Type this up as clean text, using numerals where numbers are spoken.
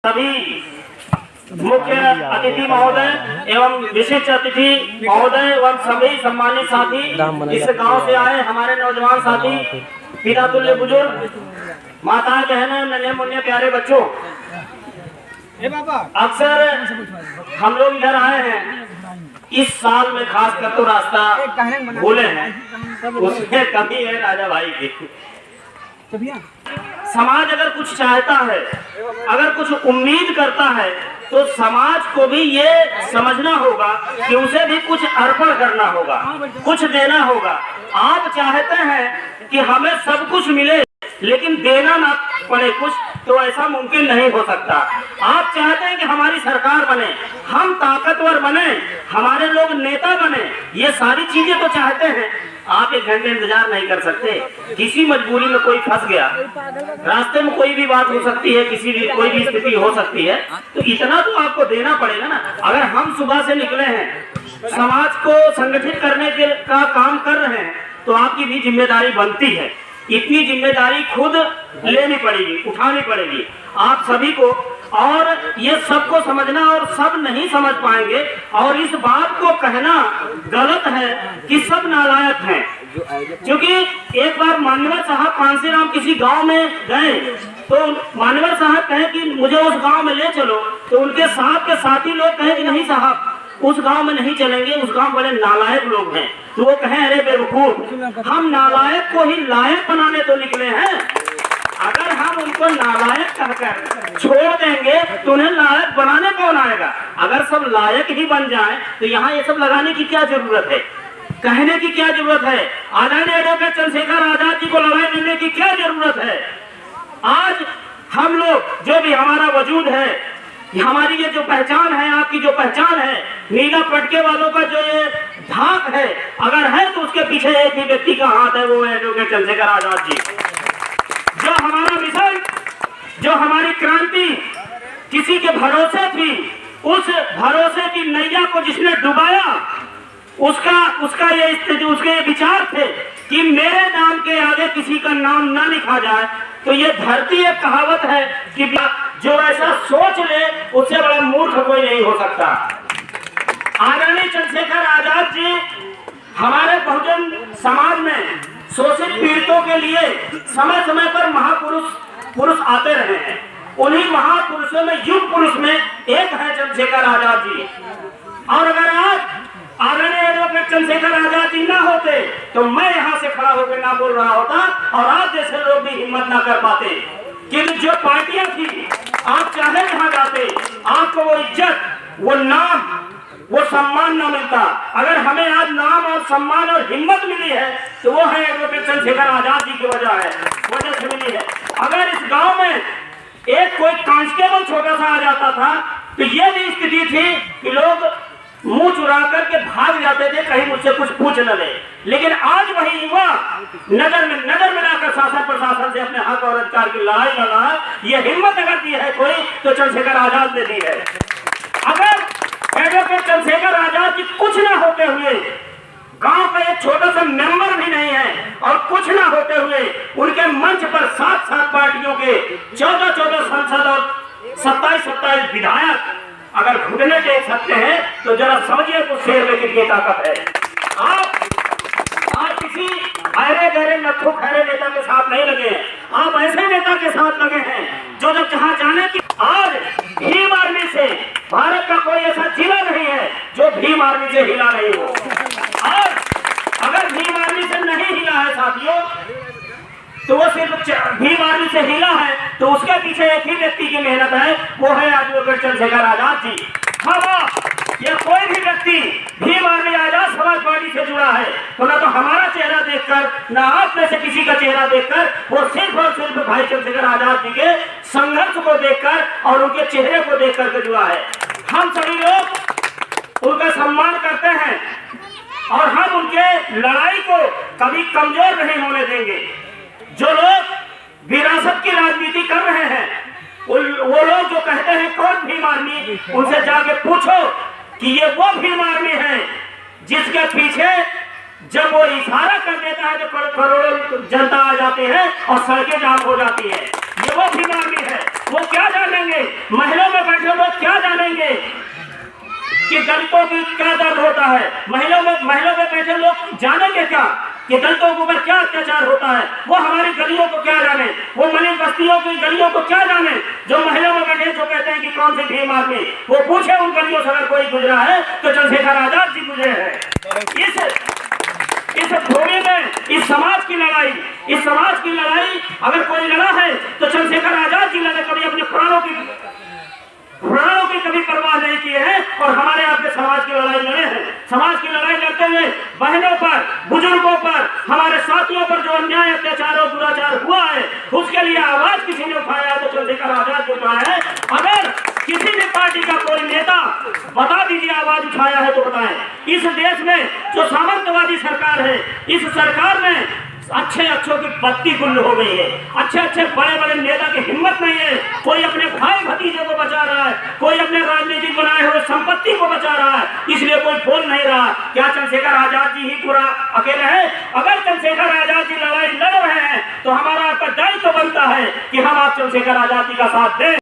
सभी मुख्य अतिथि महोदय एवं विशिष्ट अतिथि महोदय एवं सभी सम्मानित साथी इस गांव से आए हमारे नौजवान साथी, पिता तुल्य बुजुर्ग, माताएं बहनें, नन्हे मुन्ने प्यारे बच्चों, अक्सर हम लोग इधर आए हैं। इस साल में खास कर तो रास्ता भूले हैं, उसमें कमी है राजा भाई की। समाज अगर कुछ चाहता है, अगर कुछ उम्मीद करता है, तो समाज को भी ये समझना होगा कि उसे भी कुछ अर्पण करना होगा, कुछ देना होगा। आप चाहते हैं कि हमें सब कुछ मिले लेकिन देना ना पड़े कुछ, तो ऐसा मुमकिन नहीं हो सकता। आप चाहते हैं कि हमारी सरकार बने, हम ताकतवर बने, हमारे लोग नेता बने, ये सारी चीजें तो चाहते हैं। आप एक घंटे इंतजार नहीं कर सकते। किसी मजबूरी में कोई फंस गया, रास्ते में कोई भी बात हो सकती है, कोई भी स्थिति हो सकती है, तो इतना तो आपको देना पड़ेगा ना। अगर हम सुबह से निकले हैं, समाज को संगठित करने का काम कर रहे हैं, तो आपकी भी जिम्मेदारी बनती है। इतनी जिम्मेदारी खुद लेनी पड़ेगी, उठानी पड़ेगी आप सभी को। और ये सबको समझना, और सब नहीं समझ पाएंगे। और इस बात को कहना गलत है कि सब नालायक हैं, क्योंकि एक बार मान्यवर साहब कांसीराम किसी गांव में गए, तो मान्यवर साहब कहे कि मुझे उस गांव में ले चलो, तो उनके साथ के साथी लोग कहे कि नहीं साहब, उस गांव में नहीं चलेंगे, उस गांव बड़े नालायक लोग हैं। तो वो कहे अरे बेवकूफ, हम नालायक को ही लायक बनाने तो निकले हैं। अगर हम उनको नालायक कहकर छोड़ देंगे तो उन्हें लायक बनाने कौन आएगा? अगर सब लायक ही बन जाएं, तो यहाँ ये सब लगाने की क्या जरूरत है, कहने की क्या जरूरत है? आदरणीय एडवोकेट चंद्रशेखर आजाद जी को लड़ाई देने की क्या जरूरत है? आज हम लोग जो भी हमारा वजूद है, हमारी ये जो पहचान है, आपकी जो पहचान है, नीला पटके वालों का जो ये धाक है, अगर है तो उसके पीछे एक ही व्यक्ति का हाथ है, वो है एडवोकेट चंद्रशेखर आजाद जी। जो हमारा मिशन, जो हमारी क्रांति किसी के भरोसे थी, उस भरोसे की नैया को जिसने डुबाया, उसका ये स्थिति, उसके ये विचार थे कि मेरे नाम के आगे किसी का नाम न लिखा जाए। तो ये धरती एक कहावत है कि जो ऐसा सोच ले उससे बड़ा मूर्ख कोई नहीं हो सकता। आदरणीय चंद्रशेखर आजाद जी हमारे बहुजन समाज में शोषित पीड़ितों के लिए समय समय पर महापुरुष आते रहे हैं। उन्हीं महापुरुषों में, युग पुरुष में एक है चंद्रशेखर आजाद जी। और अगर आज आदरणीय एडवोकेट चंद्रशेखर आजाद जी ना होते, तो मैं यहाँ से खड़ा होकर ना बोल रहा होता, और आप जैसे लोग भी हिम्मत ना कर पाते। क्योंकि जो पार्टियां थी, आप चाहे जहाँ जाते, आपको वो इज्जत, वो नाम, वो सम्मान न मिलता। अगर हमें आज नाम और सम्मान और हिम्मत मिली है, तो वो है एडवोकेट चंद्रशेखर आजाद जी की वजह से मिली है। अगर इस गांव में एक कोई कांस्टेबल छोटा सा आ जाता था, तो ये भी स्थिति थी कि लोग मुंह चुरा करके भाग जाते थे, कहीं मुझसे कुछ पूछ न ले। लेकिन आज वही युवा नजर मिलाकर शासन प्रशासन से अपने हक और अधिकार की लड़ाई लड़ रहा है। ये हिम्मत अगर दी है कोई, तो चंद्रशेखर आजाद ने दी है। अगर एडवोकेट चंद्रशेखर आजाद जी कुछ ना होते हुए, गांव का एक छोटा सा मेंबर भी नहीं है, और कुछ ना होते हुए उनके मंच पर 7 पार्टियों के 14 सांसद और 27 विधायक अगर घुटने टेक सकते हैं, तो जरा समझिए तो शेर में कितनी ताकत है। आप किसी अरे गहरे नथु खैरे नेता के साथ नहीं लगे हैं, आप ऐसे नेता के साथ लगे हैं जो जब जहां जाने की, आज भीम आर्मी से भारत का कोई ऐसा जिला नहीं है जो भीम आर्मी से हिला नहीं हो। और अगर भीम आर्मी से नहीं हिला है साथियों, तो वो सिर्फ भीम आर्मी से हिला है, तो उसके पीछे एक ही व्यक्ति की मेहनत है, वो है एडवोकेट चंद्रशेखर आजाद जी। हाँ, ये कोई भी व्यक्ति भीम आर्मी आजाद समाज पार्टी से जुड़ा है, तो ना तो हमारा चेहरा देखकर, ना आप में से किसी का चेहरा देखकर, वो सिर्फ और सिर्फ भाई चंद्रशेखर आजाद जी के संघर्ष को देखकर और उनके चेहरे को देख करके जुड़ा है। हम सभी लोग उनका सम्मान करते हैं, और हम उनके लड़ाई को कभी कमजोर नहीं होने देंगे। जो लोग विरासत की राजनीति कर रहे हैं, वो लोग जो कहते हैं कौन भीम आर्मी, उनसे जाके पूछो कि ये वो भीम आर्मी है जिसके पीछे जब वो इशारा कर देता है तो करोड़ों जनता आ जाती है और सड़कें जाम हो जाती है। ये वो भीम आर्मी है। वो क्या जानेंगे जानेंगे, महलों में बैठे लोग क्या जानेंगे कि दलितों की क्या दर्द होता है। महलों में बैठे लोग जानेंगे क्या कि दलितों के ऊपर क्या अत्याचार होता है। वो हमारी गलियों को क्या जाने, वो मलिन बस्तियों की गलियों को क्या जाने। जो महलों में बैठे जो कहते हैं कि कौन सी भीम आर्मी, वो पूछे उन गलियों से अगर कोई गुजरा है तो चंद्रशेखर आजाद जी गुजरे हैं। इस भूमि में इस समाज की लड़ाई अगर कोई लड़ा है तो चंद्रशेखर आजाद जी लड़े। कभी अपने प्राणों की कभी परवाह नहीं की है और हमारे आपके समाज की लड़ाई लड़े हैं। समाज की लड़ाई लड़ते हुए बहनों पर, बुजुर्गों पर, हमारे साथियों पर जो अन्याय, अत्याचार और दुराचार हुआ है उसके लिए आवाज किसी ने उठाया तो चंद्रशेखर आजाद ने उठाया है। अगर किसी भी पार्टी का कोई नेता बता दीजिए आवाज उठाया है तो बताएं। इस देश में जो सामंतवादी सरकार है, इस सरकार में अच्छे अच्छों की बत्ती गुल हो गई है। अच्छे बड़े नेता की हिम्मत नहीं है। कोई अपने भाई भतीजे को बचा रहा है, कोई अपने राजनीतिक बनाए हुए संपत्ति को बचा रहा है, इसलिए कोई बोल नहीं रहा। क्या चंद्रशेखर आजाद जी ही पूरा अकेले हैं? अगर चंद्रशेखर आजाद जी लड़ाई लड़ रहे हैं तो हमारा आपका दायित्व बनता है कि हम आप चंद्रशेखर आजाद जी का साथ दें।